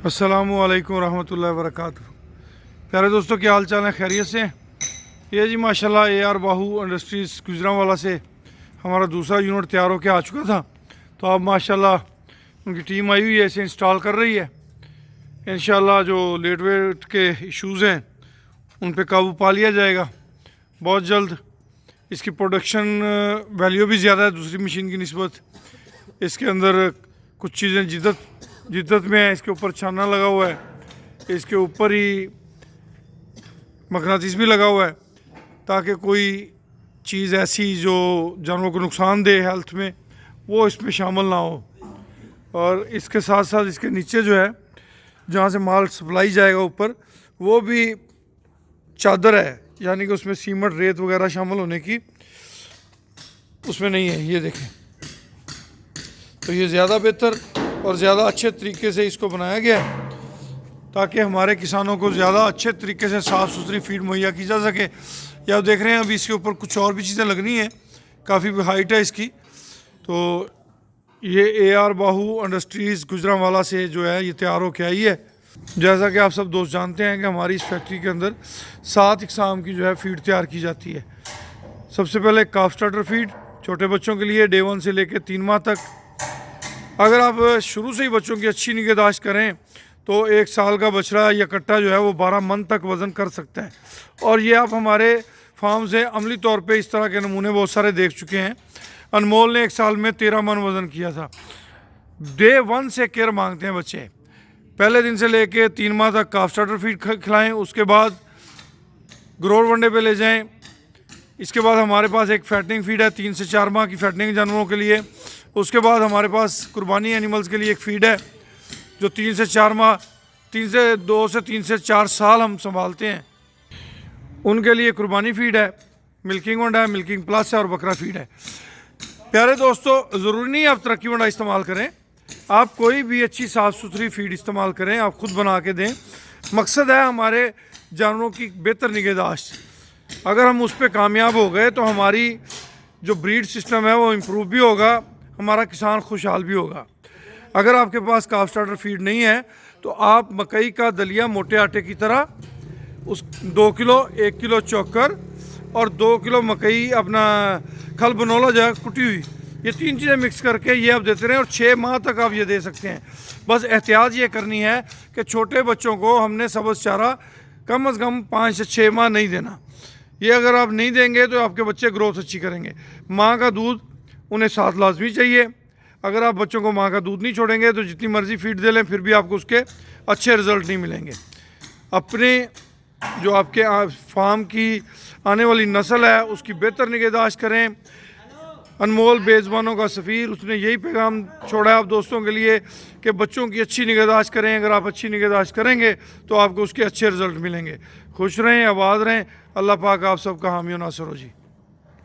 अस्सलामुअलैकुम रहमतुल्लाहि व बरकातुहू। प्यारे दोस्तों, क्या हाल चाल है? खैरियत से हैं? ये जी माशाल्लाह AR बाहू इंडस्ट्रीज़ गुजरांवाला से हमारा दूसरा यूनिट तैयार होकर आ चुका था। तो अब माशाल्लाह उनकी टीम आई हुई है, इसे इंस्टॉल कर रही है। इंशाल्लाह जो लेट वेट के इश्यूज़ हैं उन पे काबू पा लिया जाएगा बहुत जल्द। इसकी प्रोडक्शन वैल्यू भी ज़्यादा है दूसरी मशीन की निस्बत। इसके अंदर कुछ चीज़ें जिद्दत में है। इसके ऊपर छाना लगा हुआ है, इसके ऊपर ही मकनातीस भी लगा हुआ है ताकि कोई चीज़ ऐसी जो जानवरों को नुकसान दे हेल्थ में वो इसमें शामिल ना हो। और इसके साथ साथ इसके नीचे जो है जहाँ से माल सप्लाई जाएगा ऊपर, वो भी चादर है, यानी कि उसमें सीमेंट रेत वगैरह शामिल होने की उसमें नहीं है। ये देखें, तो ये ज़्यादा बेहतर और ज़्यादा अच्छे तरीके से इसको बनाया गया है ताकि हमारे किसानों को ज़्यादा अच्छे तरीके से साफ़ सुथरी फीड मुहैया की जा सके। या आप देख रहे हैं अभी इसके ऊपर कुछ और भी चीज़ें लगनी है, काफ़ी हाइट है इसकी। तो ये AR बाहू इंडस्ट्रीज़ गुजरांवाला से जो है ये तैयार होकर आई है। जैसा कि आप सब दोस्त जानते हैं कि हमारी इस फैक्ट्री के अंदर 7 इकसाम की जो है फीड तैयार की जाती है। सबसे पहले काफ स्टार्टर फीड छोटे बच्चों के लिए डे 1 से लेकर 3 माह तक। अगर आप शुरू से ही बच्चों की अच्छी निगहदाश्त करें तो 1 साल का बछड़ा या कट्टा जो है वो 12 मन तक वज़न कर सकता है। और ये आप हमारे फार्म से अमली तौर पे इस तरह के नमूने बहुत सारे देख चुके हैं। अनमोल ने 1 साल में 13 मन वज़न किया था। डे 1 से केयर मांगते हैं बच्चे। पहले दिन से लेके 3 माह तक काफ स्टार्टर फीड खिलाएँ, उसके बाद ग्रोवर वनडे पे ले जाएँ। इसके बाद हमारे पास एक फैटनिंग फीड है 3 से 4 माह की फैटनिंग जानवरों के लिए। उसके बाद हमारे पास कुर्बानी एनिमल्स के लिए एक फीड है जो 3 से 4 माह 2 से 3 से 4 साल हम संभालते हैं, उनके लिए कुर्बानी फीड है, मिल्किंग वंडा है, मिल्किंग प्लस है और बकरा फीड है। प्यारे दोस्तों, ज़रूरी नहीं आप तरक्की वंडा इस्तेमाल करें, आप कोई भी अच्छी साफ़ सुथरी फीड इस्तेमाल करें, आप खुद बना के दें। मकसद है हमारे जानवरों की बेहतर निगहदाश्त। अगर हम उस पर कामयाब हो गए तो हमारी जो ब्रीड सिस्टम है वो इम्प्रूव भी होगा, हमारा किसान खुशहाल भी होगा। अगर आपके पास काफ स्टार्टर फीड नहीं है तो आप मकई का दलिया मोटे आटे की तरह उस 2 किलो 1 किलो चोकर और 2 किलो मकई अपना खल बनोला जो है कुटी हुई, ये 3 चीज़ें मिक्स करके ये आप देते रहें और 6 माह तक आप ये दे सकते हैं। बस एहतियात ये करनी है कि छोटे बच्चों को हमने सब्ज़ चारा कम अज़ कम 5 से 6 माह नहीं देना। ये अगर आप नहीं देंगे तो आपके बच्चे ग्रोथ अच्छी करेंगे। माँ का दूध उन्हें साथ लाजमी चाहिए। अगर आप बच्चों को माँ का दूध नहीं छोड़ेंगे तो जितनी मर्ज़ी फीड दे लें फिर भी आपको उसके अच्छे रिज़ल्ट नहीं मिलेंगे। अपने जो आपके फार्म की आने वाली नस्ल है उसकी बेहतर निगहदाश्त करें। अनमोल बेज़बानों का सफ़ीर, उसने यही पैगाम छोड़ा है आप दोस्तों के लिए कि बच्चों की अच्छी निगहदाश्त करें। अगर आप अच्छी निगहदाश्त करेंगे तो आपको उसके अच्छे रिज़ल्ट मिलेंगे। खुश रहें, आबाद रहें। अल्लाह पाक आप सबका हामी और नासर हो जी।